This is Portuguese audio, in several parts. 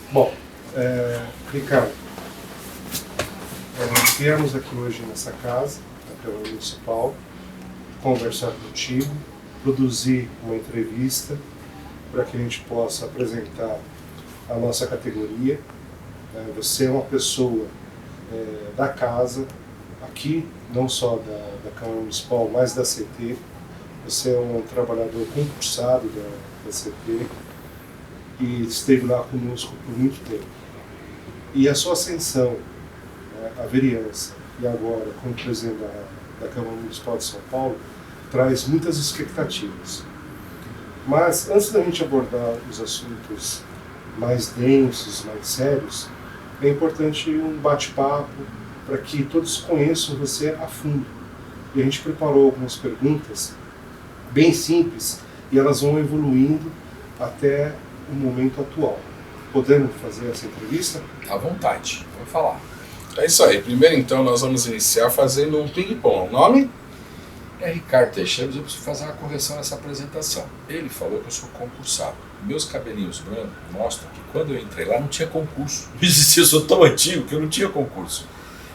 Bom, Ricardo, viemos aqui hoje nessa casa, na Câmara Municipal, conversar contigo, produzir uma entrevista para que a gente possa apresentar a nossa categoria. Você é uma pessoa da casa, aqui, não só da Câmara Municipal, mas da CT. Você é um trabalhador concursado da CT e esteve lá conosco por muito tempo. E a sua ascensão, a vereança, e agora como presidente da Câmara Municipal de São Paulo, traz muitas expectativas. Mas antes da gente abordar os assuntos mais densos, mais sérios, é importante um bate-papo para que todos conheçam você a fundo. E a gente preparou algumas perguntas bem simples e elas vão evoluindo até o momento atual. Podemos fazer essa entrevista? À vontade, vamos falar. É isso aí. Primeiro, então, nós vamos iniciar fazendo um ping-pong. O nome? É Ricardo Teixeira, eu preciso fazer uma correção nessa apresentação. Ele falou que eu sou concursado. Meus cabelinhos brancos mostram que quando eu entrei lá não tinha concurso. Não existia, eu sou tão antigo que eu não tinha concurso.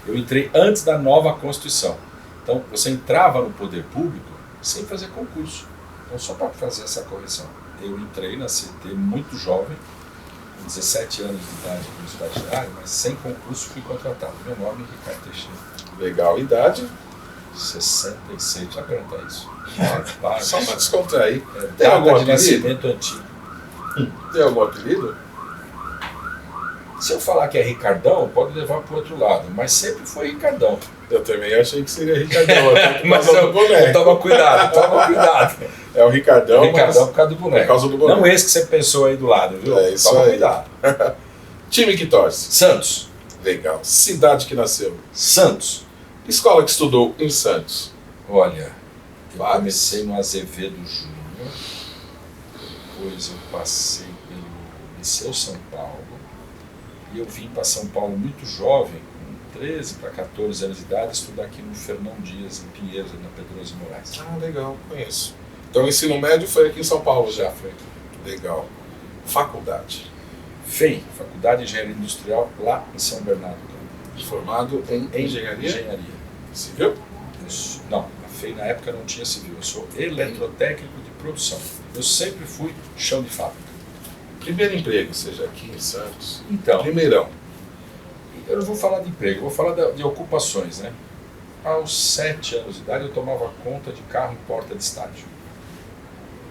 Eu entrei antes da nova Constituição. Então, você entrava no poder público sem fazer concurso. Então, só para fazer essa correção. Eu entrei na CT muito jovem, com 17 anos de idade como estagiário, mas sem concurso fui contratado. Meu nome é Ricardo Teixeira. Legal. Idade? 66, já perguntar isso. Só para descontrair. Tem algum de nascimento antigo. Tem algum apelido? Se eu falar que é Ricardão, pode levar para o outro lado, mas sempre foi Ricardão. Eu também achei que seria Ricardão, mas eu toma cuidado. É o Ricardão, Ricardão por causa do boneco. Por causa do boneco. Não esse que você pensou aí do lado, viu? É isso toma aí. Cuidado. Time que torce? Santos. Legal. Cidade que nasceu? Santos. Escola que estudou em Santos? Olha, eu comecei no Azevedo Júnior, depois eu passei pelo Liceu São Paulo, e eu vim para São Paulo muito jovem, com 13 para 14 anos de idade, estudar aqui no Fernão Dias, em Pinheiros, na Pedroso Moraes. Ah, legal, conheço. Então o ensino médio foi aqui em São Paulo já? Foi aqui. Legal. Faculdade? FEI, Faculdade de Engenharia Industrial, lá em São Bernardo. Formado em engenharia? Engenharia. Civil? Não, a FEI na época não tinha civil, eu sou eletrotécnico de produção. Eu sempre fui chão de fábrica. Primeiro emprego, seja aqui em Santos? Então, Primeirão. Eu não vou falar de emprego, eu vou falar de ocupações, né? Aos 7 anos de idade eu tomava conta de carro em porta de estádio.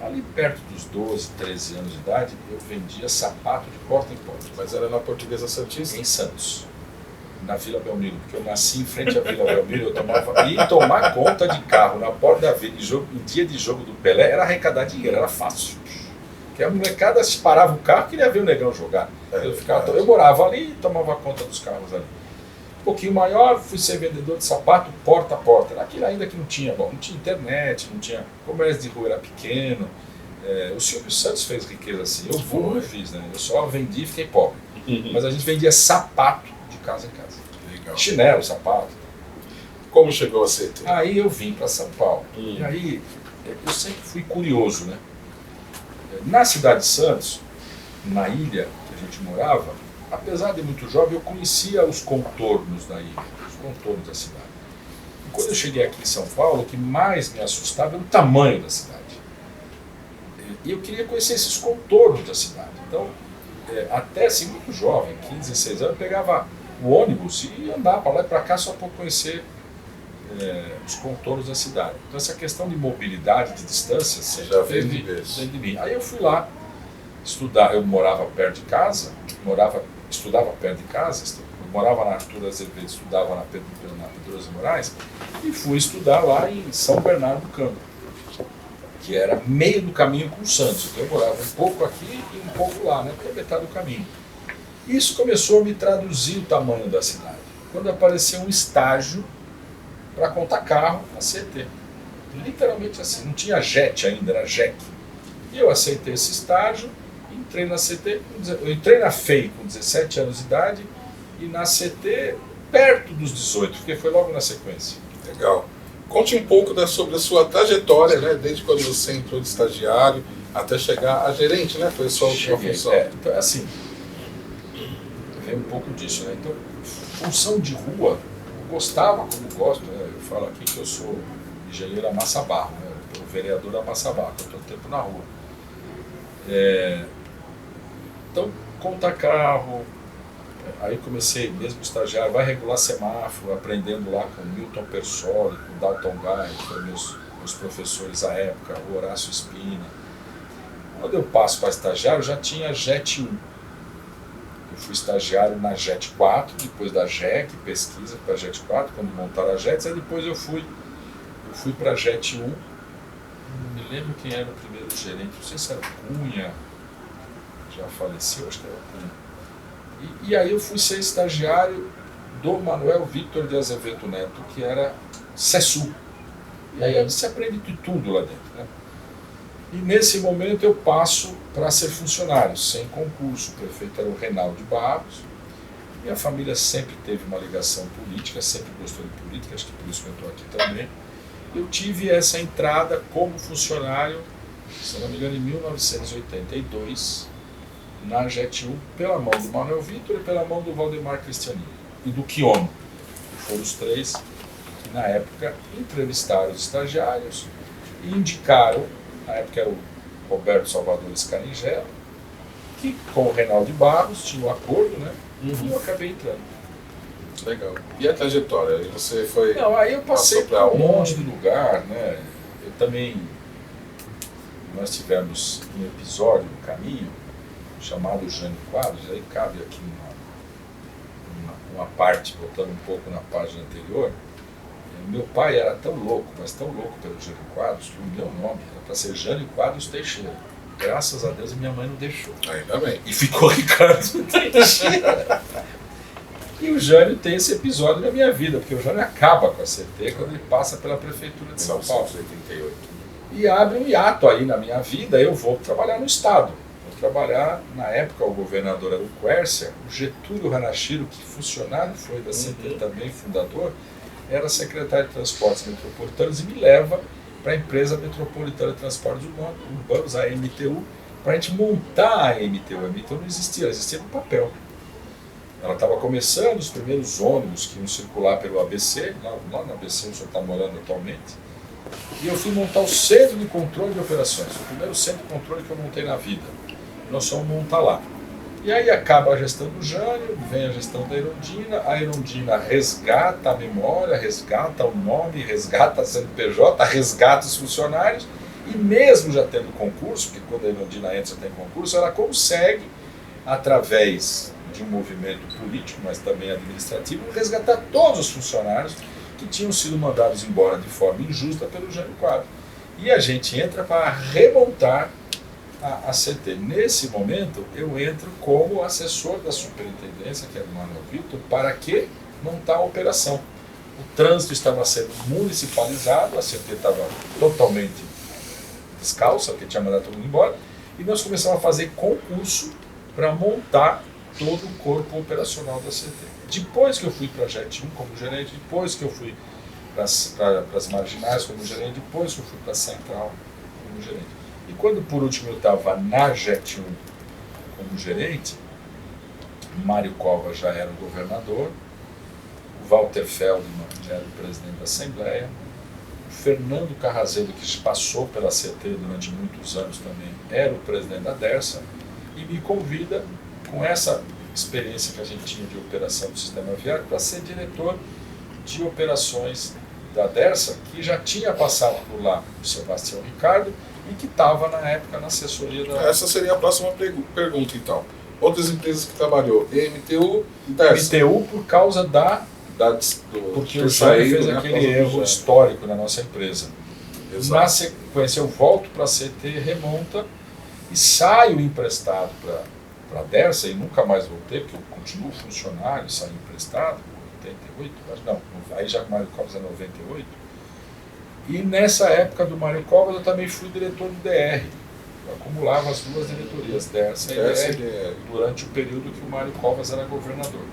Ali perto dos 12, 13 anos de idade, eu vendia sapato de porta em porta. Mas era na Portuguesa Santista? Em Santos, na Vila Belmiro, porque eu nasci em frente à Vila Belmiro, eu tomar conta de carro na porta da Vila em dia de jogo do Pelé, era arrecadar dinheiro, era fácil. Porque a molecada se parava o carro, queria ver o negão jogar. Eu morava ali e tomava conta dos carros ali. Um pouquinho maior, fui ser vendedor de sapato porta a porta. Aquilo ainda que não tinha internet, não tinha comércio de rua, era pequeno. O Silvio Santos fez riqueza assim, eu não fiz, né? Eu só vendi e fiquei pobre. Mas a gente vendia sapato de casa em casa. Legal. Chinelo, sapato. Como chegou a CT? Aí eu vim para São Paulo. E aí eu sempre fui curioso, né? Na cidade de Santos, na ilha que a gente morava, apesar de muito jovem, eu conhecia os contornos da ilha, os contornos da cidade. E quando eu cheguei aqui em São Paulo, o que mais me assustava era o tamanho da cidade. E eu queria conhecer esses contornos da cidade. Então, até assim, muito jovem, 15, 16 anos, eu pegava o ônibus e andava para lá e para cá só para conhecer os contornos da cidade. Então essa questão de mobilidade, de distância, você já veio de mim. Aí eu fui lá estudar, eu morava perto de casa, estudava perto de casa, eu morava na Arthur Azevedo, estudava na Pedroso Moraes, e fui estudar lá em São Bernardo do Campo, que era meio do caminho com o Santos. Então eu morava um pouco aqui e um pouco lá, né, porque é metade do caminho. Isso começou a me traduzir o tamanho da cidade. Quando apareceu um estágio para contar carro na CT. Literalmente assim, não tinha JET ainda, era JEC. E eu aceitei esse estágio, entrei na CT, eu entrei na FEI com 17 anos de idade e na CT perto dos 18, porque foi logo na sequência. Legal. Conte um pouco sobre a sua trajetória, né, desde quando você entrou de estagiário até chegar a gerente, né? Foi sua última função. Então, assim, vem um pouco disso, né? Então, função de rua, eu gostava como gosto, né? Eu falo aqui que eu sou engenheiro amassa barro, né? Eu sou vereador amassa barro, eu estou tempo na rua. Então, conta carro, aí comecei, mesmo estagiário, vai regular semáforo, aprendendo lá com Milton Persoli, com Dalton Guy, que foram meus professores à época, o Horácio Spina. Quando eu passo para estagiário, já tinha JET 1. Eu fui estagiário na JET 4, depois da JEC, pesquisa para a JET 4, quando montaram a JET, aí depois eu fui para a JET 1. Não me lembro quem era o primeiro gerente, não sei se era Cunha, já faleceu, acho que era Cunha. E aí eu fui ser estagiário do Manuel Victor de Azevedo Neto, que era CESU. E aí você aprende de tudo lá dentro, né? E nesse momento eu passo para ser funcionário, sem concurso. O prefeito era o Reinaldo Barros. Minha família sempre teve uma ligação política, sempre gostou de política, acho que por isso que eu estou aqui também. Eu tive essa entrada como funcionário, se não me engano, em 1982, na JET 1, pela mão do Manuel Victor e pela mão do Valdemar Cristianinho e do Quiono. Foram os três que, na época, entrevistaram os estagiários e indicaram. Na época era o Roberto Salvador Scaringella, que com o Reinaldo Barros tinha um acordo, né? E eu acabei entrando. Legal. E a trajetória? Aí você foi... Não, aí eu passei para um monte de lugar, né? Eu também... Nós tivemos um episódio no caminho chamado Jânio Quadros, aí cabe aqui uma parte, voltando um pouco na página anterior. Meu pai era tão louco, mas tão louco pelo Jânio Quadros, que o meu nome era para ser Jânio Quadros Teixeira. Graças a Deus minha mãe não deixou. Ainda bem. E ficou Ricardo Teixeira. E o Jânio tem esse episódio na minha vida, porque o Jânio acaba com a CT quando ele passa pela Prefeitura de São Paulo. 1988. E abre um hiato aí na minha vida, eu vou trabalhar no Estado. Vou trabalhar, na época o governador era o Quércia, o Getúlio Hanashiro, que funcionário foi da CT também, fundador, era secretário de Transportes Metropolitanos e me leva para a empresa Metropolitana de Transportes Urbanos, a MTU, para a gente montar a MTU. A MTU não existia, ela existia no papel. Ela estava começando, os primeiros ônibus que iam circular pelo ABC, lá no ABC onde o senhor está morando atualmente, e eu fui montar o Centro de Controle de Operações, o primeiro centro de controle que eu montei na vida. Nós fomos montar lá. E aí acaba a gestão do Jânio, vem a gestão da Erundina, a Erundina resgata a memória, resgata o nome, resgata a CNPJ, resgata os funcionários, e mesmo já tendo concurso, porque quando a Erundina entra tem concurso, ela consegue, através de um movimento político, mas também administrativo, resgatar todos os funcionários que tinham sido mandados embora de forma injusta pelo Jânio Quadros. E a gente entra para remontar a CT. Nesse momento, eu entro como assessor da superintendência, que é do Manuel Victor, para que montar a operação. O trânsito estava sendo municipalizado, a CT estava totalmente descalça, porque tinha mandado todo mundo embora, e nós começamos a fazer concurso para montar todo o corpo operacional da CT. Depois que eu fui para a JET 1 como gerente, depois que eu fui para as marginais como gerente, depois que eu fui para a Central como gerente. E quando por último eu estava na JET 1 como gerente, Mário Covas já era o governador, o Walter Feldman já era o presidente da Assembleia, o Fernando Carrazedo, que passou pela CT durante muitos anos também, era o presidente da DERSA, e me convida, com essa experiência que a gente tinha de operação do sistema viário, para ser diretor de operações da DERSA, que já tinha passado por lá o Sebastião Ricardo e que estava na época na assessoria da... Essa seria a próxima pergunta, então. Outras empresas que trabalhou, MTU e DERSA. MTU por causa porque o Jânio fez aquele erro histórico na nossa empresa. Exato. Na sequência eu volto para a CT, remonta e saio emprestado para a DERSA e nunca mais voltei, porque eu continuo funcionário, saio emprestado, 88, não, aí já o Mário Covas é 98. E nessa época do Mário Covas eu também fui diretor do DR. Eu acumulava as duas diretorias, DERSA e DR, durante o período que o Mário Covas era governador.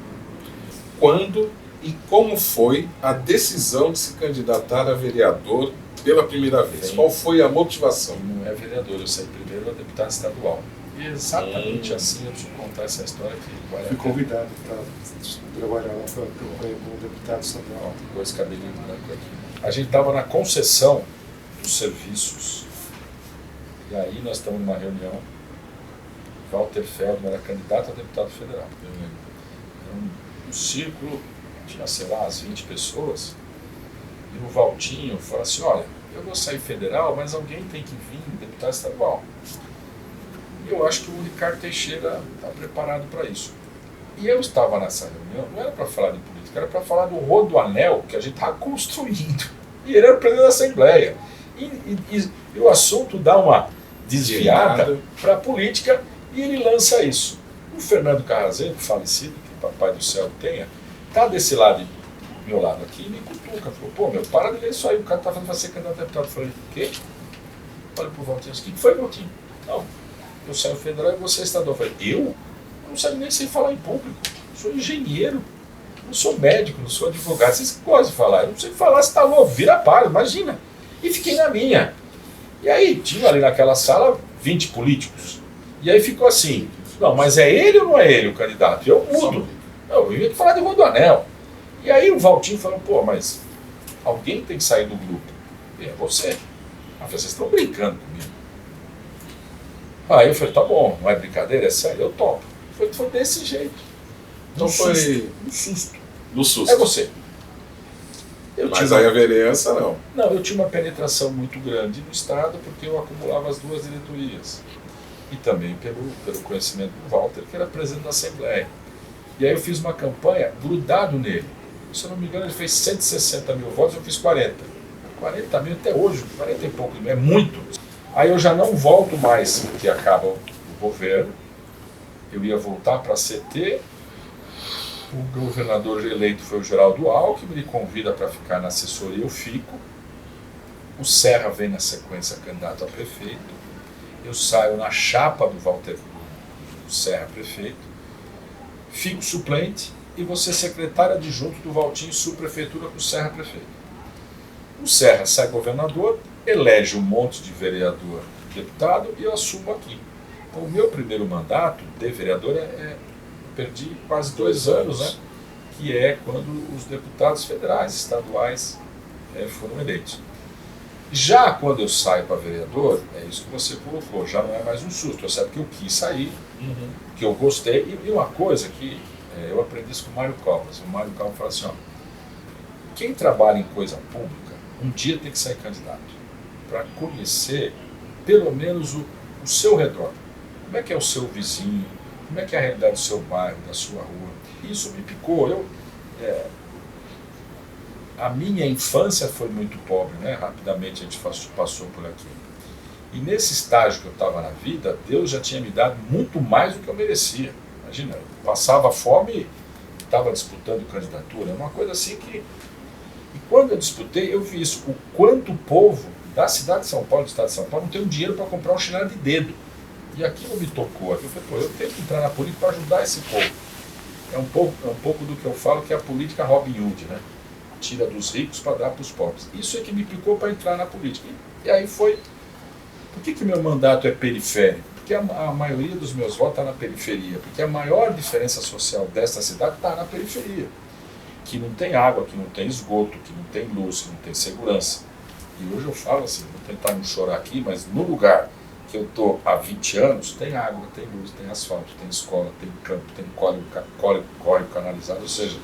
Quando e como foi a decisão de se candidatar a vereador pela primeira vez? Qual foi a motivação? Não é vereador, eu saí primeiro a deputado estadual. Exatamente assim, eu preciso contar essa história que vale a Fui pena. convidado para trabalhar lá para a campanha como deputado estadual. Dois cabelinhos brancos aqui. A gente estava na concessão dos serviços. E aí nós estamos numa reunião. Walter Feldman era candidato a deputado federal. Um círculo, tinha, sei lá, as 20 pessoas. E o Valtinho falou assim, olha, eu vou sair federal, mas alguém tem que vir deputado estadual. E eu acho que o Ricardo Teixeira está preparado para isso. E eu estava nessa reunião, não era para falar de política, era para falar do rodoanel que a gente estava construindo. E ele era o presidente da Assembleia. E o assunto dá uma desviada para a política e ele lança isso. O Fernando Carrazeiro, falecido, que o papai do céu tenha, está desse lado, do meu lado aqui, e me cutuca. Falou, pô, meu, para de ler isso aí, o cara está falando que vai ser candidato a deputado. Eu falei, o quê? Falei pro Valtinho, o que foi, Valtinho? Não, eu saio federal e você é estadual. Eu falei, eu não sabia nem sei falar em público, sou engenheiro, não sou médico, não sou advogado, vocês gostam de falar, eu não sei falar, você está louco, vira para, imagina. E fiquei na minha. E aí tinha ali naquela sala 20 políticos. E aí ficou assim, não, mas é ele ou não é ele o candidato? Eu mudo. Não, eu ia falar de Rodoanel. E aí o Valtinho falou, pô, mas alguém tem que sair do grupo. E é você. Eu falei, vocês estão brincando comigo. Aí eu falei, tá bom, não é brincadeira, é sério, eu topo. Foi desse jeito. Então foi No susto. no susto. É você. Mas aí a vereança não. Não, eu tinha uma penetração muito grande no Estado porque eu acumulava as duas diretorias. E também pelo conhecimento do Walter, que era presidente da Assembleia. E aí eu fiz uma campanha grudado nele. Se eu não me engano, ele fez 160 mil votos, eu fiz 40. 40 mil até hoje, 40 e pouco, é muito. Aí eu já não volto mais, porque acaba o governo. Eu ia voltar para a CT. O governador eleito foi o Geraldo Alckmin, me convida para ficar na assessoria, eu fico. O Serra vem na sequência candidato a prefeito. Eu saio na chapa do Walter do Serra prefeito. Fico suplente e vou ser secretário adjunto do Valtinho subprefeitura com o Serra prefeito. O Serra sai governador, elege um monte de vereador, deputado e eu assumo aqui. Então, o meu primeiro mandato de vereador perdi quase 2 anos, né? Que é quando os deputados federais, estaduais foram eleitos. Já quando eu saio para vereador, é isso que você colocou, já não é mais um susto, eu sei que eu quis sair, que eu gostei, e uma coisa que eu aprendi isso com o Mário Covas. O Mário Covas fala assim, ó, quem trabalha em coisa pública, um dia tem que sair candidato, para conhecer pelo menos o seu redor. Como é que é o seu vizinho, como é que é a realidade do seu bairro, da sua rua. Isso me picou. A minha infância foi muito pobre, né? Rapidamente a gente passou por aqui. E nesse estágio que eu estava na vida, Deus já tinha me dado muito mais do que eu merecia. Imagina, eu passava fome e estava disputando candidatura. É uma coisa assim que... E quando eu disputei, eu vi isso. O quanto o povo da cidade de São Paulo, do estado de São Paulo, não tem um dinheiro para comprar um chinelo de dedo. E aquilo me tocou. Eu falei, pô, eu tenho que entrar na política para ajudar esse povo. É um pouco do que eu falo que é a política Robin Hood, né? Tira dos ricos para dar para os pobres. Isso é que me picou para entrar na política. E aí foi... Por que meu mandato é periférico? Porque a maioria dos meus votos está na periferia. Porque a maior diferença social desta cidade está na periferia. Que não tem água, que não tem esgoto, que não tem luz, que não tem segurança. E hoje eu falo assim, vou tentar não chorar aqui, mas no lugar que eu estou há 20 anos, tem água, tem luz, tem asfalto, tem escola, tem campo, tem córrego canalizado. Ou seja,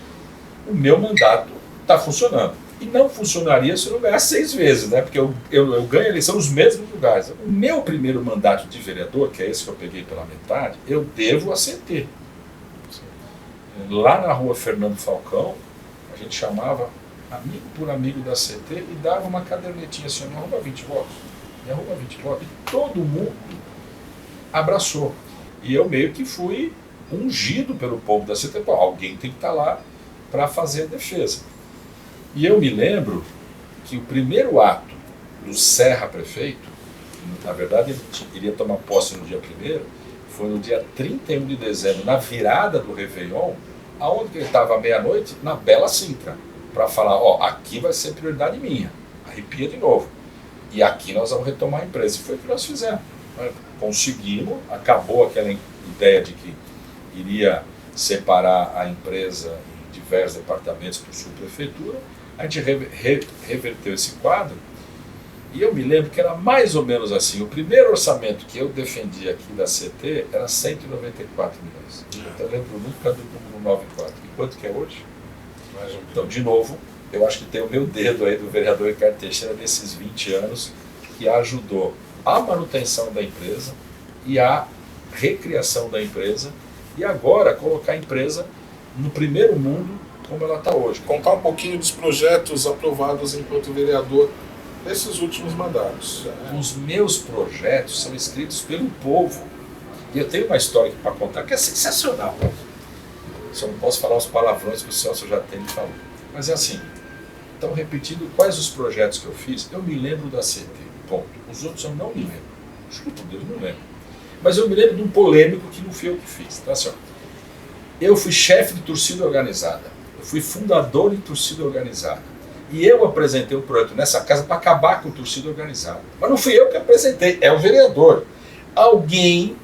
o meu mandato está funcionando. E não funcionaria se eu não ganhasse 6 vezes, né? Porque eu ganho a eleição nos mesmos lugares. O meu primeiro mandato de vereador, que é esse que eu peguei pela metade, eu devo a CT. Lá na rua Fernando Falcão, a gente chamava amigo por amigo da CT e dava uma cadernetinha assim, me arruma 20 votos, me arruma 20 votos. E todo mundo abraçou. E eu meio que fui ungido pelo povo da CT. Pô, alguém tem que estar lá para fazer a defesa. E eu me lembro que o primeiro ato do Serra prefeito, na verdade ele iria tomar posse no dia 1º, foi no dia 31 de dezembro, na virada do Réveillon, aonde ele estava à meia-noite, na Bela Sintra, para falar, ó, aqui vai ser prioridade minha, arrepia de novo, e aqui nós vamos retomar a empresa. E foi o que nós fizemos. Conseguimos, acabou aquela ideia de que iria separar a empresa em diversos departamentos por subprefeitura. A gente reverteu esse quadro e eu me lembro que era mais ou menos assim. O primeiro orçamento que eu defendi aqui da CT era 194 milhões. Eu lembro nunca do número 94. E quanto que é hoje? Então, de novo, eu acho que tem o meu dedo aí do vereador Ricardo Teixeira desses 20 anos que ajudou a manutenção da empresa e a recriação da empresa e agora colocar a empresa no primeiro mundo como ela está hoje. Contar um pouquinho dos projetos aprovados enquanto vereador nesses últimos mandatos. Os meus projetos são escritos pelo povo. E eu tenho uma história para contar que é sensacional. Só não posso falar os palavrões que o Celso já tem me falou. Mas é assim, então repetindo quais os projetos que eu fiz, eu me lembro da CT, ponto. Os outros eu não me lembro. Juro por Deus, não lembro. Mas eu me lembro de um polêmico que não fui eu que fiz. Então, assim, ó, eu fui chefe de torcida organizada. Eu fui fundador de torcida organizada. E eu apresentei um projeto nessa casa para acabar com a torcida organizada. Mas não fui eu que apresentei, é o vereador. Alguém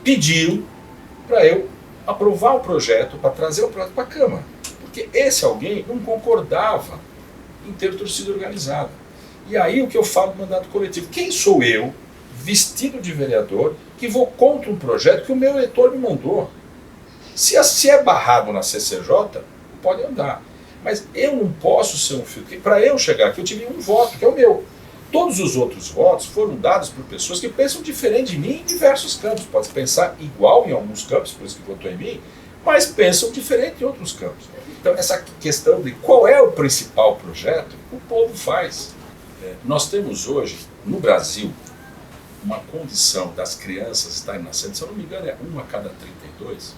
pediu para eu aprovar o projeto, para trazer o projeto para a Câmara. Porque esse alguém não concordava em ter torcida organizada. E aí o que eu falo do mandato coletivo? Quem sou eu, vestido de vereador, que vou contra um projeto que o meu eleitor me mandou? Se é barrado na CCJ, pode andar. Mas eu não posso ser um filtro. Para eu chegar aqui, eu tive um voto, que é o meu. Todos os outros votos foram dados por pessoas que pensam diferente de mim em diversos campos. Pode pensar igual em alguns campos, por isso que votou em mim, mas pensam diferente em outros campos. Então, essa questão de qual é o principal projeto, o povo faz. Nós temos hoje, no Brasil, uma condição das crianças estarem nascendo, se eu não me engano, é 1 a cada 32,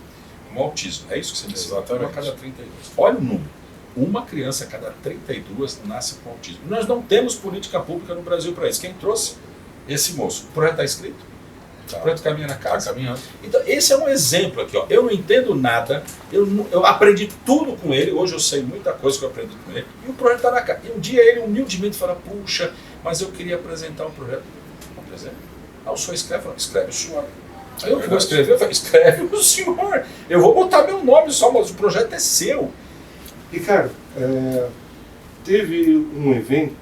com autismo. É isso que você disse? Exatamente. 1 a cada 32. Olha o número. Uma criança a cada 32 nasce com autismo. Nós não temos política pública no Brasil para isso. Quem trouxe? Esse moço. O projeto está escrito? O projeto caminha na casa. Caminhando. Então, esse é um exemplo aqui. Ó. Eu não entendo nada, eu aprendi tudo com ele, hoje eu sei muita coisa que eu aprendi com ele, e o projeto está na casa. E um dia ele humildemente fala, puxa, mas eu queria apresentar um projeto. Apresenta. Ah, o senhor escreve? Não, escreve o senhor. Aí eu vou escrever, eu falo, escreve o senhor. Eu vou botar meu nome só, mas o projeto é seu. Ricardo, teve um evento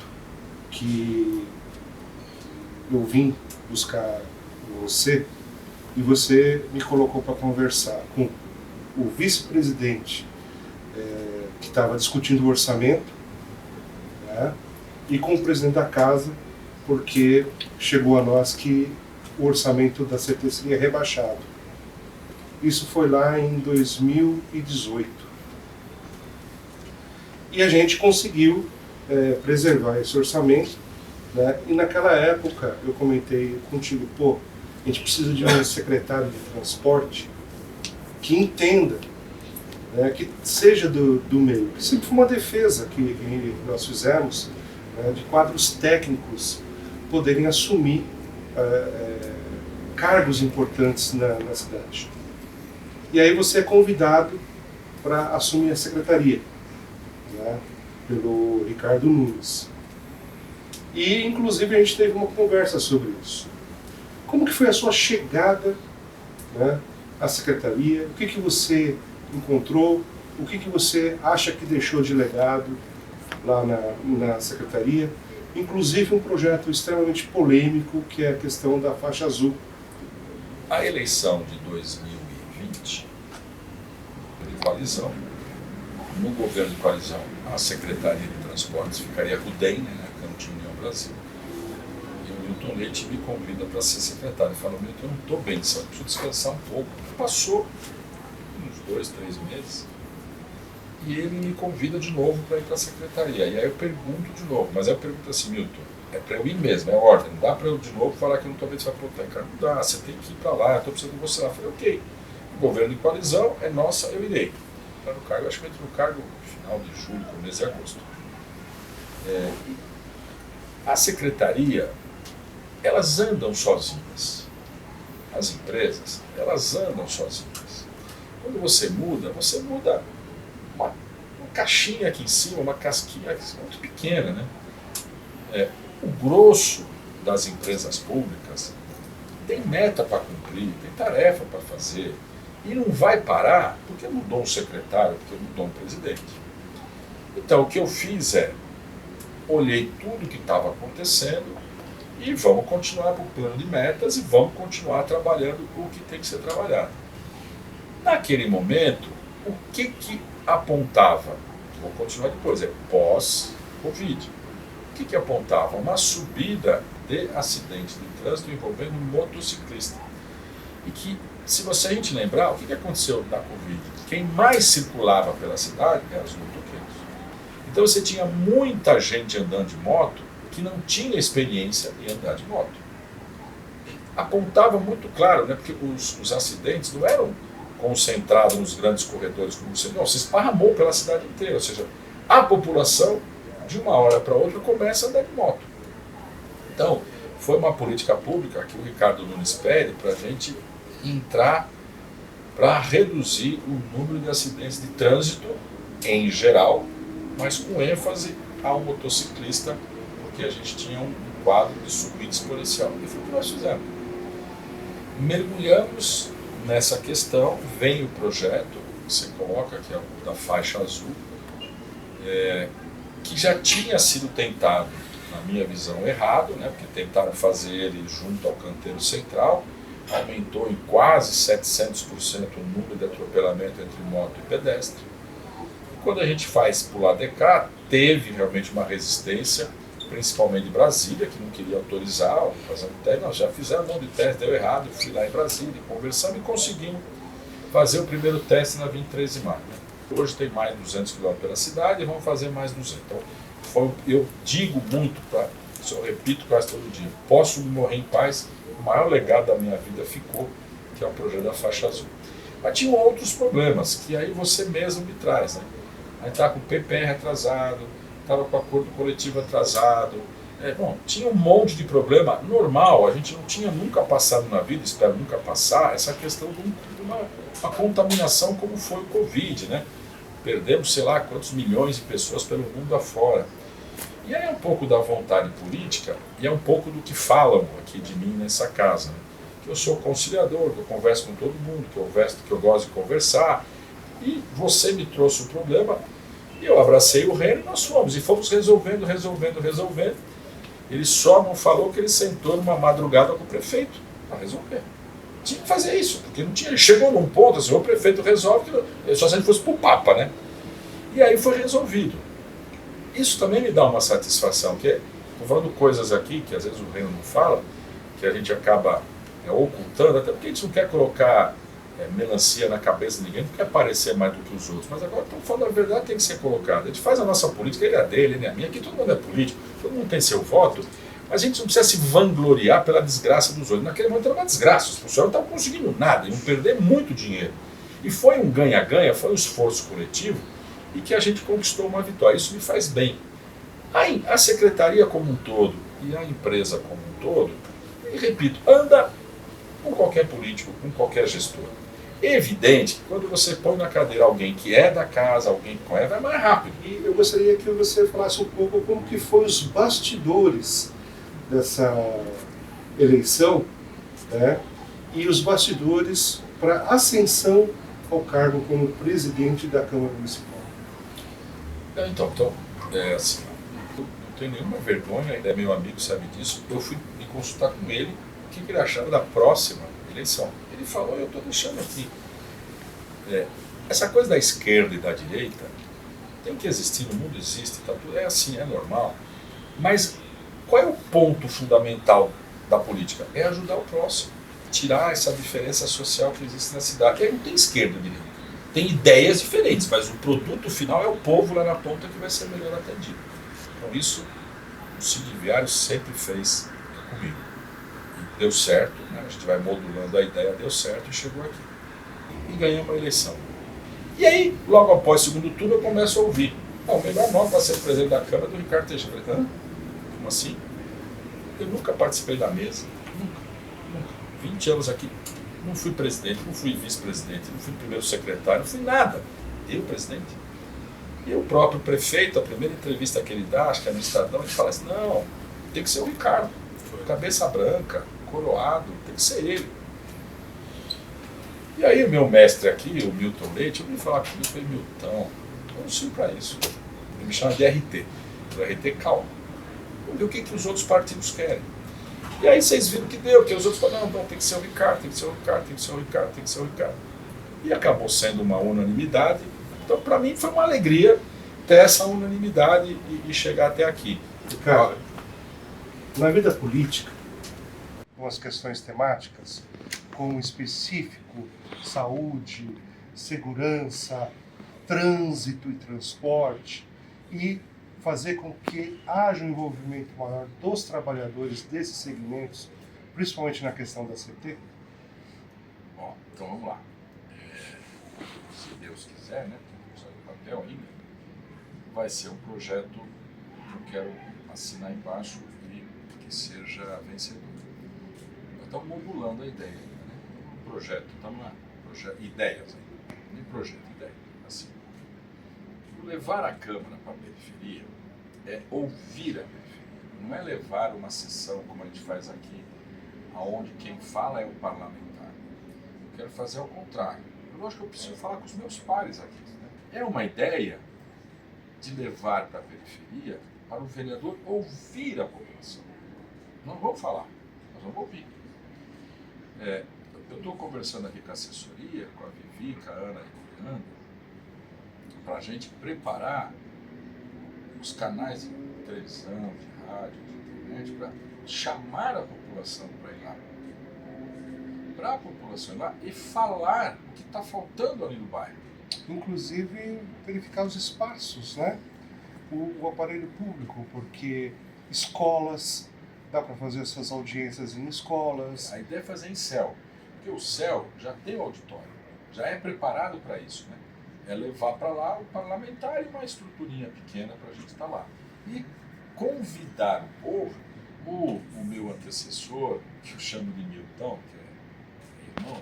que eu vim buscar você e você me colocou para conversar com o vice-presidente que estava discutindo o orçamento, né, e com o presidente da casa, porque chegou a nós que o orçamento da CT seria rebaixado. Isso foi lá em 2018. E a gente conseguiu preservar esse orçamento, né? E naquela época eu comentei contigo, pô, a gente precisa de um secretário de transporte que entenda, né, que seja do meio. Que sempre foi uma defesa que nós fizemos, né, de quadros técnicos poderem assumir cargos importantes na cidade. E aí você é convidado para assumir a secretaria, né, pelo Ricardo Nunes. E, inclusive, a gente teve uma conversa sobre isso. Como que foi a sua chegada, né, à secretaria? O que você encontrou? O que você acha que deixou de legado lá na secretaria? Inclusive um projeto extremamente polêmico, que é a questão da faixa azul. A eleição de 2020, de coalizão, no governo de coalizão, a Secretaria de Transportes ficaria com o DEM, né, que não tinha União Brasil. E o Milton Leite me convida para ser secretário. Ele falou, Milton, eu não estou bem, só preciso descansar um pouco. Passou uns 2, 3 meses. E ele me convida de novo para ir para a secretaria. E aí eu pergunto de novo, mas eu pergunto assim, Milton, é para eu ir mesmo, é ordem, não dá para eu de novo falar que não estou bem, você vai perguntar, cara, não dá, você tem que ir para lá, eu estou precisando de você lá. Eu falei, ok, o governo de coalizão é nossa, eu irei. Para no cargo, acho que eu entro no cargo no final de julho, começo de agosto. A secretaria, elas andam sozinhas. As empresas, elas andam sozinhas. Quando você muda uma caixinha aqui em cima, uma casquinha aqui em cima, muito pequena, né? O grosso das empresas públicas tem meta para cumprir, tem tarefa para fazer, e não vai parar porque mudou um secretário, porque mudou um presidente. Então o que eu fiz olhei tudo o que estava acontecendo e vamos continuar para o plano de metas e vamos continuar trabalhando o que tem que ser trabalhado. Naquele momento, o que apontava? Vou continuar depois, pós-Covid. O que apontava? Uma subida de acidentes de trânsito envolvendo motociclista. E que, se a gente lembrar, o que aconteceu na Covid? Quem mais circulava pela cidade eram os motoqueiros. Então você tinha muita gente andando de moto que não tinha experiência em andar de moto. Apontava muito claro, né? Porque os acidentes não eram concentrados nos grandes corredores como você, não, se esparramou pela cidade inteira, ou seja, a população de uma hora para outra começa a andar de moto. Então, foi uma política pública que o Ricardo Nunes pede para a gente entrar para reduzir o número de acidentes de trânsito em geral, mas com ênfase ao motociclista, porque a gente tinha um quadro de subida exponencial. E foi o que nós fizemos. Mergulhamos nessa questão, vem o projeto que você coloca, que é o da faixa azul, que já tinha sido tentado, na minha visão, errado, né, porque tentaram fazer ele junto ao canteiro central, aumentou em quase 700% o número de atropelamento entre moto e pedestre. E quando a gente faz por lá de cá, teve realmente uma resistência, principalmente de Brasília, que não queria autorizar, fazendo teste. Nós já fizemos um monte de teste, deu errado, eu fui lá em Brasília, conversamos e conseguimos fazer o primeiro teste na 23 de maio. Hoje tem mais de 200 km pela cidade e vamos fazer mais 200. Então, eu digo muito, eu repito quase todo dia, posso morrer em paz, o maior legado da minha vida ficou, que é o projeto da faixa azul. Mas tinham outros problemas, que aí você mesmo me traz, né? A gente estava com o PPR atrasado, estava com o acordo coletivo atrasado, tinha um monte de problema normal, a gente não tinha nunca passado na vida, espero nunca passar, essa questão de uma contaminação como foi o Covid, né? Perdemos, sei lá, quantos milhões de pessoas pelo mundo afora. E aí é um pouco da vontade política e é um pouco do que falam aqui de mim nessa casa, né? Que eu sou conciliador, que eu converso com todo mundo, que eu gosto de conversar, e você me trouxe o problema, e eu abracei o reino e nós fomos resolvendo. Ele só não falou que ele sentou numa madrugada com o prefeito para resolver. Tinha que fazer isso, porque não tinha. Ele chegou num ponto assim, o prefeito resolve, só se ele fosse para o Papa, né? E aí foi resolvido. Isso também me dá uma satisfação, que estou falando coisas aqui que às vezes o reino não fala, que a gente acaba ocultando, até porque a gente não quer colocar melancia na cabeça de ninguém, não quer parecer mais do que os outros, mas agora estamos falando a verdade, tem que ser colocada. A gente faz a nossa política, ele é dele, ele é a minha, aqui todo mundo é político, todo mundo tem seu voto, mas a gente não precisa se vangloriar pela desgraça dos outros. Naquele momento era uma desgraça, os funcionários não estavam conseguindo nada, iam perder muito dinheiro. E foi um ganha-ganha, foi um esforço coletivo, e que a gente conquistou uma vitória. Isso me faz bem. Aí, a secretaria como um todo e a empresa como um todo, e repito, anda com qualquer político, com qualquer gestor. É evidente que quando você põe na cadeira alguém que é da casa, alguém que conhece, vai mais rápido. E eu gostaria que você falasse um pouco como que foi os bastidores dessa eleição, né? E os bastidores para ascensão ao cargo como presidente da Câmara Municipal. Então, assim, eu não tenho nenhuma vergonha, ainda é meu amigo, sabe disso. Eu fui me consultar com ele o que ele achava da próxima eleição. Ele falou, eu estou deixando aqui. Essa coisa da esquerda e da direita tem que existir, no mundo existe, tá tudo, é assim, é normal. Mas qual é o ponto fundamental da política? É ajudar o próximo, tirar essa diferença social que existe na cidade. E aí não tem esquerda e direita. Tem ideias diferentes, mas o produto final é o povo lá na ponta que vai ser melhor atendido. Então isso o Cid Viário sempre fez comigo. E deu certo, né? A gente vai modulando a ideia, deu certo e chegou aqui. E ganhamos a eleição. E aí, logo após o segundo turno, eu começo a ouvir. O melhor nome para ser presidente da Câmara é do Ricardo Teixeira. Eu falei, como assim? Eu nunca participei da mesa. Nunca. 20 anos aqui. Não fui presidente, não fui vice-presidente, não fui primeiro secretário, não fui nada. Eu, presidente. E o próprio prefeito, a primeira entrevista que ele dá, acho que é no Estadão, ele fala assim, não, tem que ser o Ricardo. cabeça branca, coroado, tem que ser ele. E aí o meu mestre aqui, o Milton Leite, eu vim falar comigo, eu falei, Milton, eu não sirvo para isso. Ele me chama de RT. O RT, calma. Vamos ver o que os outros partidos querem. E aí vocês viram que deu, que os outros falaram, não, tem que ser o Ricardo, tem que ser o Ricardo, tem que ser o Ricardo, tem que ser o Ricardo. E acabou sendo uma unanimidade. Então, para mim, foi uma alegria ter essa unanimidade e chegar até aqui. Ricardo, na vida política, com as questões temáticas, como específico, saúde, segurança, trânsito e transporte, e fazer com que haja um envolvimento maior dos trabalhadores desses segmentos, principalmente na questão da CT? Bom, então vamos lá. Se Deus quiser, né, porque não sai do papel ainda, vai ser um projeto que eu quero assinar embaixo e que seja vencedor. Nós estamos modulando a ideia ainda, né? Projeto, estamos lá, ideias ainda, nem projeto, ideia, assim. Levar a Câmara para a periferia é ouvir a periferia, não é levar uma sessão como a gente faz aqui, aonde quem fala é o parlamentar. Eu quero fazer ao contrário. Eu acho que eu preciso falar com os meus pares aqui. Né? É uma ideia de levar para a periferia, para o vereador ouvir a população. Não vamos falar, nós vamos ouvir. Eu estou conversando aqui com a assessoria, com a Vivi, com a Ana e com o Leandro, para a gente preparar os canais de televisão, de rádio, de internet, para chamar a população para ir lá. Para a população ir lá e falar o que está faltando ali no bairro. Inclusive, verificar os espaços, né? O aparelho público, porque escolas, dá para fazer essas audiências em escolas. A ideia é fazer em céu, porque o céu já tem o auditório, já é preparado para isso, né? É levar para lá o parlamentar e uma estruturinha pequena para a gente estar lá. E convidar o povo, o meu antecessor, que eu chamo de Milton, que é irmão,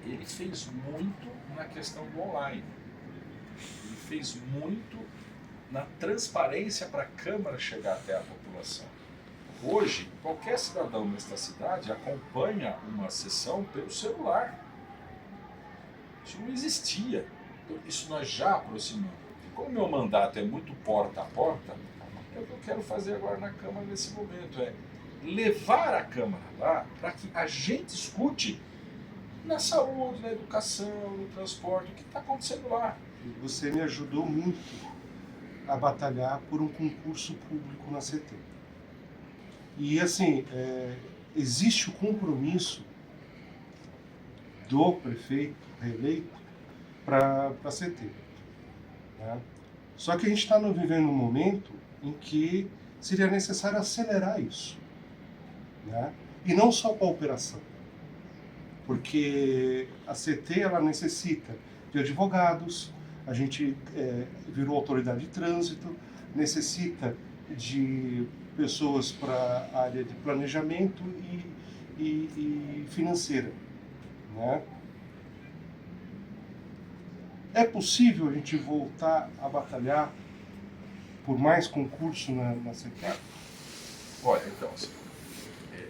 ele fez muito na questão do online. Ele fez muito na transparência para a Câmara chegar até a população. Hoje, qualquer cidadão nesta cidade acompanha uma sessão pelo celular. Isso não existia. Isso nós já aproximamos. E como o meu mandato é muito porta a porta, é o que eu quero fazer agora na Câmara nesse momento, é levar a Câmara lá para que a gente escute na saúde, na educação, no transporte, o que está acontecendo lá. Você me ajudou muito a batalhar por um concurso público na CT. E assim, existe o compromisso do prefeito reeleito para a CT. Né? Só que a gente está vivendo um momento em que seria necessário acelerar isso. Né? E não só para a operação. Porque a CT ela necessita de advogados, a gente virou autoridade de trânsito, necessita de pessoas para a área de planejamento e financeira. Né? É possível a gente voltar a batalhar por mais concurso na CT? Olha, então, assim,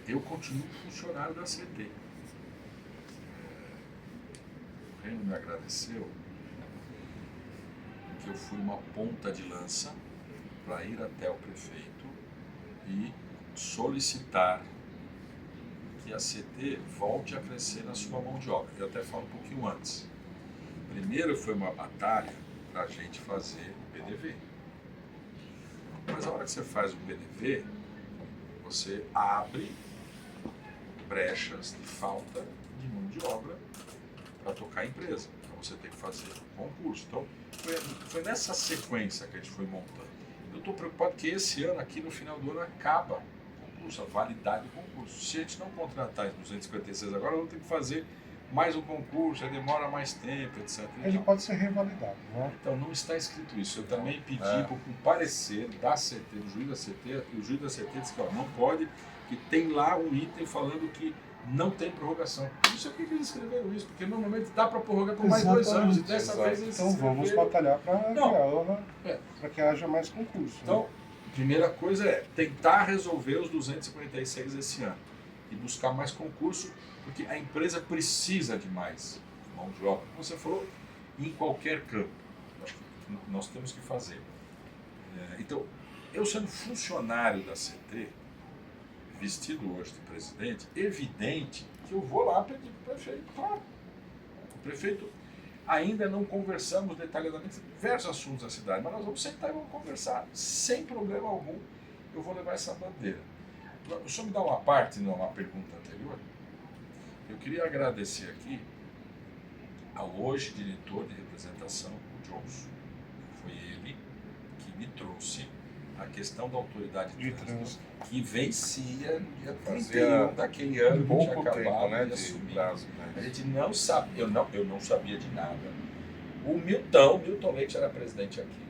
eu continuo funcionário da CT. O Reino me agradeceu porque eu fui uma ponta de lança para ir até o prefeito e solicitar que a CT volte a crescer na sua mão de obra. Eu até falo um pouquinho antes. Primeiro foi uma batalha para a gente fazer o PDV. Mas a hora que você faz o PDV, você abre brechas de falta de mão de obra para tocar a empresa. Então você tem que fazer concurso. Então foi nessa sequência que a gente foi montando. Eu estou preocupado que esse ano, aqui no final do ano, acaba o concurso, a validade do concurso. Se a gente não contratar os 256 agora, vamos ter que fazer mais um concurso, já demora mais tempo, etc. Ele pode ser revalidado, né? Então não está escrito isso. Eu também pedi para o parecer da CT, do juiz da CT, e o juiz da CT disse que não pode, que tem lá um item falando que não tem prorrogação. Não sei por que eles escreveram isso, porque normalmente dá para prorrogar por mais 2 anos, e dessa vez eles Então vamos batalhar para que haja mais concurso. Então, né? Primeira coisa é tentar resolver os 256 esse ano e buscar mais concurso, porque a empresa precisa de mais mão de obra, como você falou, em qualquer campo. Acho que nós temos que fazer. Então, eu sendo funcionário da CT, vestido hoje de presidente, evidente que eu vou lá pedir para o prefeito. Claro. O prefeito, ainda não conversamos detalhadamente sobre diversos assuntos da cidade, mas nós vamos sentar e vamos conversar. Sem problema algum, eu vou levar essa bandeira. O senhor me dá uma parte, numa pergunta anterior? Eu queria agradecer aqui ao hoje diretor de representação, o Johnson. Foi ele que me trouxe a questão da autoridade de trânsito, que vencia no dia 31 daquele ano que tinha acabado de assumir. Prazo, né? A gente não sabe, eu não sabia de nada. O Milton Leite era presidente aqui.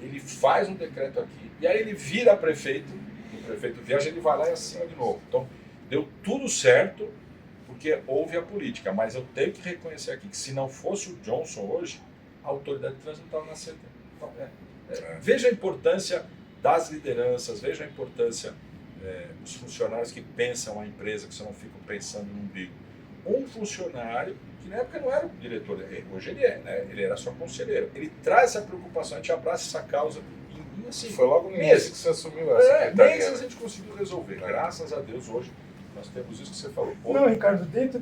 Ele faz um decreto aqui, e aí ele vira prefeito, o prefeito viaja, ele vai lá e assina de novo. Então, deu tudo certo, porque houve a política, mas eu tenho que reconhecer aqui que se não fosse o Johnson hoje, a autoridade de trânsito não estava na CT. Então, veja a importância das lideranças, veja a importância dos funcionários que pensam a empresa, que você não fica pensando no umbigo. Um funcionário, que na época não era o diretor, hoje ele é, né? Ele era só conselheiro. Ele traz essa preocupação, a gente abraça essa causa em assim, foi logo no início que você assumiu essa meses a gente conseguiu resolver. Graças a Deus, hoje nós temos isso que você falou. Não, Ricardo, dentro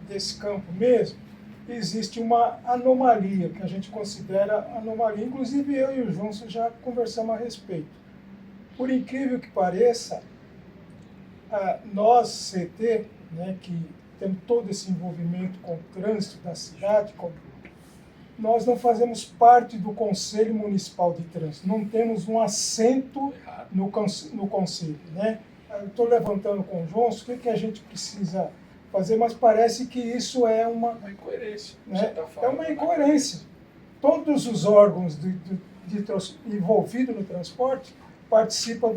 desse campo mesmo, existe uma anomalia, que a gente considera anomalia. Inclusive eu e o Johnson já conversamos a respeito. Por incrível que pareça, nós, CT, né, que temos todo esse envolvimento com o trânsito da cidade, nós não fazemos parte do Conselho Municipal de Trânsito, não temos um assento no Conselho. Né? Eu estou levantando com o Johnson o que a gente precisa fazer, mas parece que isso é uma incoerência. Né? É uma incoerência. Todos os órgãos envolvidos no transporte participam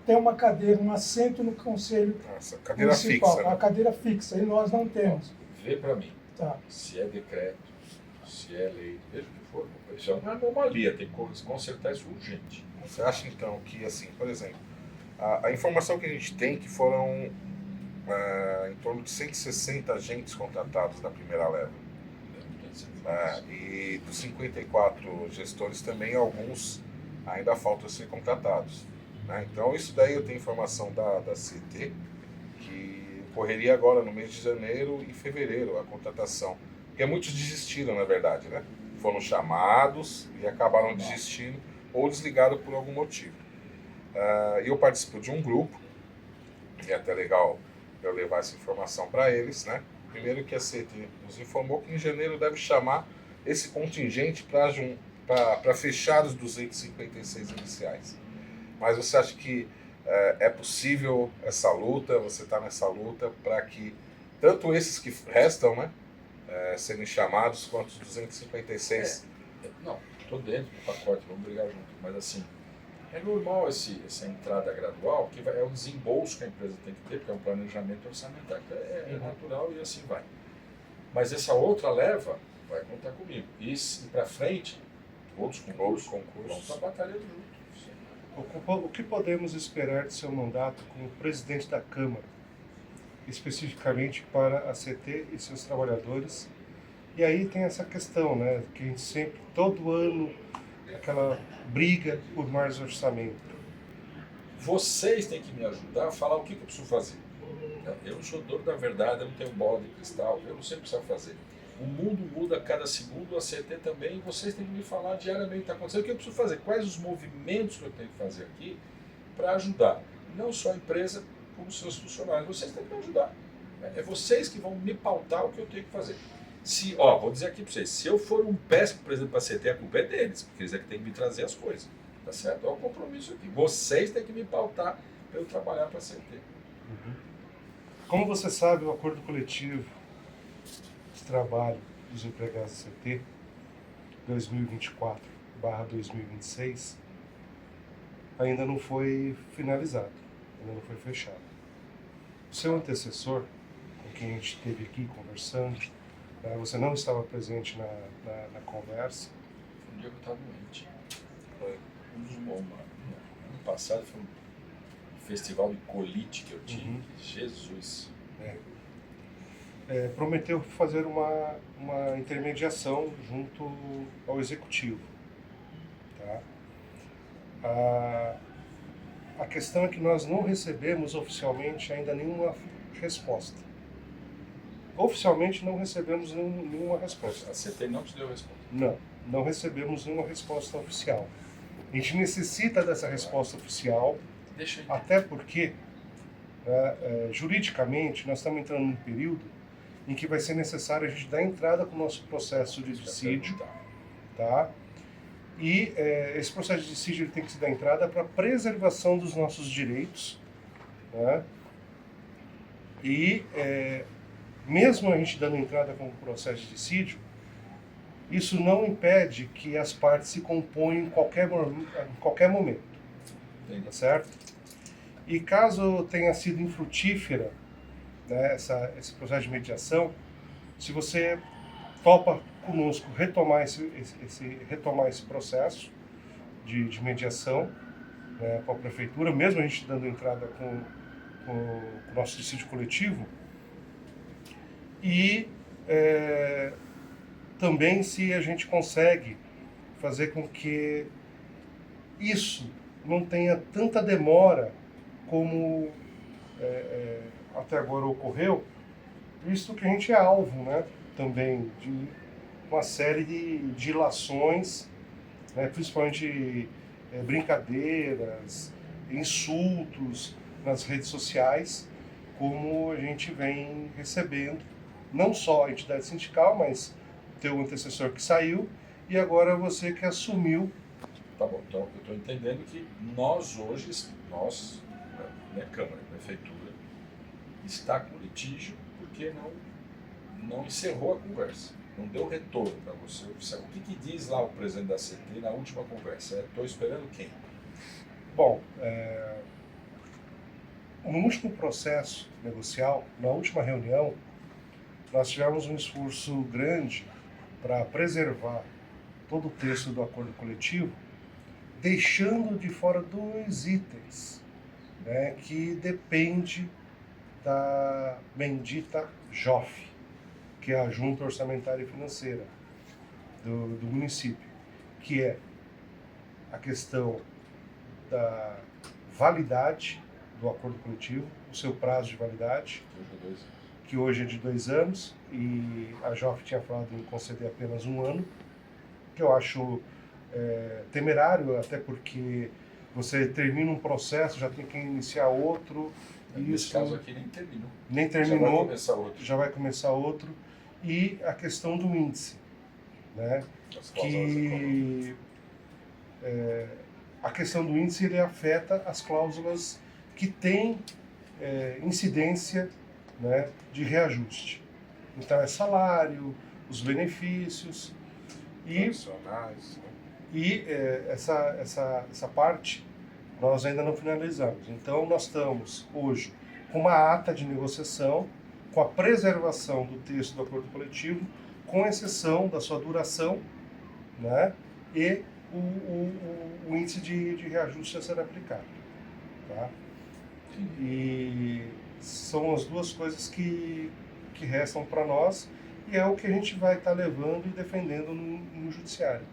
tem uma cadeira, um assento no Conselho cadeira Municipal, fixa, né? a cadeira fixa, e nós não temos. Vê para mim, tá. Se é decreto, se é lei, veja o que for, isso é uma anomalia, tem que consertar isso urgente. Você acha então que, assim, por exemplo, a informação que a gente tem que foram em torno de 160 agentes contratados na primeira leva. E dos 54 gestores também, alguns ainda faltam ser contratados. Né? Então isso daí eu tenho informação da CT, que ocorreria agora no mês de janeiro e fevereiro a contratação. Porque muitos desistiram, na verdade, né? Foram chamados e acabaram desistindo ou desligaram por algum motivo. Eu participo de um grupo, e é até legal eu levar essa informação para eles, né? Primeiro que a CT nos informou que em janeiro deve chamar esse contingente para fechar os 256 iniciais. Mas você acha que é possível essa luta, você está nessa luta, para que tanto esses que restam, né, serem chamados, quanto os 256? Não, estou dentro do pacote, vamos brigar junto, mas assim, é normal essa entrada gradual, que é o desembolso que a empresa tem que ter, porque é um planejamento orçamentário, é natural e assim vai. Mas essa outra leva vai contar comigo. E para frente, outros concursos vão estar batalhando juntos. O que podemos esperar de seu mandato como presidente da Câmara, especificamente para a CT e seus trabalhadores? E aí tem essa questão, né, que a gente sempre, todo ano, aquela briga por mais orçamento. Vocês têm que me ajudar a falar o que eu preciso fazer. Eu não sou dono da verdade, eu não tenho bola de cristal, eu não sei o que precisa fazer. O mundo muda a cada segundo, a CT também, e vocês têm que me falar diariamente o que está acontecendo, o que eu preciso fazer, quais os movimentos que eu tenho que fazer aqui para ajudar, não só a empresa, como os seus funcionários. Vocês têm que me ajudar. É vocês que vão me pautar o que eu tenho que fazer. Vou dizer aqui para vocês, se eu for um péssimo presidente para a CT, a culpa é deles, porque eles é que têm que me trazer as coisas. Tá certo? É o compromisso aqui. Vocês têm que me pautar para eu trabalhar para a CT. Uhum. Como você sabe, o acordo coletivo de trabalho dos empregados da CT 2024/2026 ainda não foi finalizado, ainda não foi fechado. O seu antecessor, com quem a gente esteve aqui conversando, você não estava presente na conversa. Foi um dia que eu estava doente. Foi um dos bons, mano. passado foi um festival de colite que eu tive. Uhum. Jesus. Prometeu fazer uma intermediação junto ao executivo. Tá? A questão é que nós não recebemos oficialmente ainda nenhuma resposta. Oficialmente não recebemos nenhuma resposta. A CT não te deu resposta. Não recebemos nenhuma resposta oficial. A gente necessita dessa resposta oficial, Deixa aí. até porque, juridicamente, nós estamos entrando num período em que vai ser necessário a gente dar entrada com o nosso processo de dissídio, tá? E esse processo de dissídio ele tem que se dar entrada para preservação dos nossos direitos, né? E mesmo a gente dando entrada com o processo de dissídio, isso não impede que as partes se componham em qualquer momento, tá certo? E caso tenha sido infrutífera, né, esse processo de mediação, se você topa conosco retomar esse processo de mediação, né, com a prefeitura, mesmo a gente dando entrada com o nosso dissídio coletivo, e também se a gente consegue fazer com que isso não tenha tanta demora como até agora ocorreu, visto que a gente é alvo, né, também de uma série de dilações, né, principalmente brincadeiras, insultos nas redes sociais, como a gente vem recebendo, não só a entidade sindical, mas teu antecessor que saiu e agora você que assumiu. Tá bom, então eu estou entendendo que nós hoje, né, Câmara e Prefeitura, está com litígio porque não encerrou a conversa, não deu retorno para você. O que diz lá o presidente da CT na última conversa? Estou esperando quem? Bom, no último processo negocial, na última reunião, nós tivemos um esforço grande para preservar todo o texto do acordo coletivo, deixando de fora 2 itens, né, que depende da bendita JOF, que é a Junta Orçamentária e Financeira do município, que é a questão da validade do acordo coletivo, o seu prazo de validade, que hoje é de 2 anos, e a JOF tinha falado em conceder apenas 1 ano, que eu acho temerário, até porque você termina um processo, já tem que iniciar outro. Nesse caso aqui nem terminou, já vai começar outro. E a questão do índice, né? A questão do índice ele afeta as cláusulas que têm incidência, né, de reajuste. Então é salário, os benefícios e essa parte nós ainda não finalizamos. Então nós estamos hoje com uma ata de negociação, com a preservação do texto do acordo coletivo, com exceção da sua duração, né, e o índice de reajuste a ser aplicado. Tá? E são as 2 coisas que restam para nós e é o que a gente vai estar levando e defendendo no judiciário.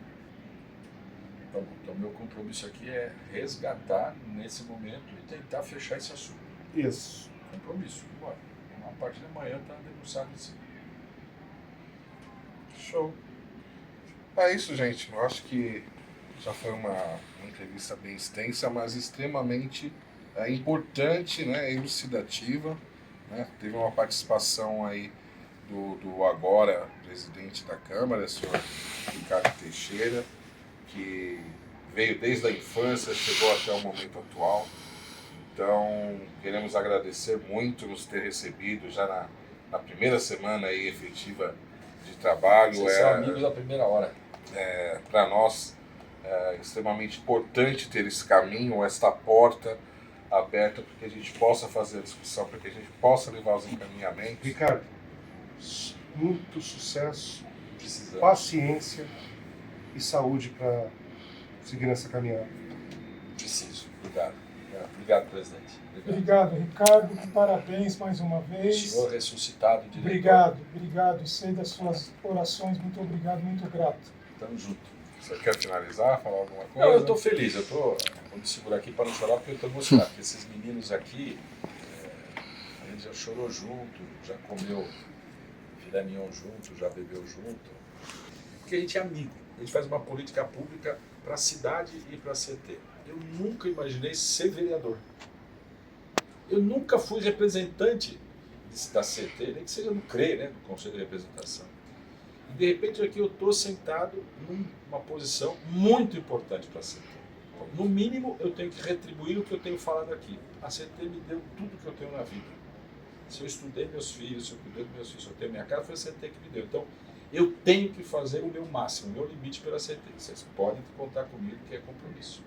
Então, meu compromisso aqui é resgatar nesse momento e tentar fechar esse assunto. Isso. Compromisso. Bora. A partir de amanhã está debruçado em cima. Show. É isso, gente. Eu acho que já foi uma entrevista bem extensa, mas extremamente importante, né, elucidativa, né? Teve uma participação aí do agora presidente da Câmara, o senhor Ricardo Teixeira, que veio desde a infância, chegou até o momento atual. Então, queremos agradecer muito nos ter recebido já na primeira semana aí efetiva de trabalho. Vocês são amigos da primeira hora. Para nós é extremamente importante ter esse caminho, esta porta aberta para que a gente possa fazer a discussão, para que a gente possa levar os encaminhamentos. Ricardo, muito sucesso, paciência e saúde para seguir nessa caminhada. Preciso. Obrigado. Obrigado, presidente. Obrigado, Ricardo. Parabéns mais uma vez. Senhor ressuscitado, diretor. Obrigado. Sei das suas orações. Muito obrigado, muito grato. Tamo junto. Você quer finalizar, falar alguma coisa? Não, eu estou feliz. Vou me segurar aqui para não chorar, porque eu estou emocionado. Porque esses meninos aqui, a gente já chorou junto, já comeu filé mignon junto, já bebeu junto. Porque a gente é amigo. A gente faz uma política pública para a cidade e para a CT. Eu nunca imaginei ser vereador. Eu nunca fui representante da CT, nem que seja no CRE, né, no Conselho de Representação. E de repente aqui eu estou sentado numa posição muito importante para a CT. No mínimo eu tenho que retribuir o que eu tenho falado aqui. A CT me deu tudo que eu tenho na vida. Se eu estudei meus filhos, se eu cuidei dos meus filhos, se eu tenho minha casa, foi a CT que me deu. Então eu tenho que fazer o meu máximo, o meu limite pela CT. Vocês podem contar comigo, que é compromisso.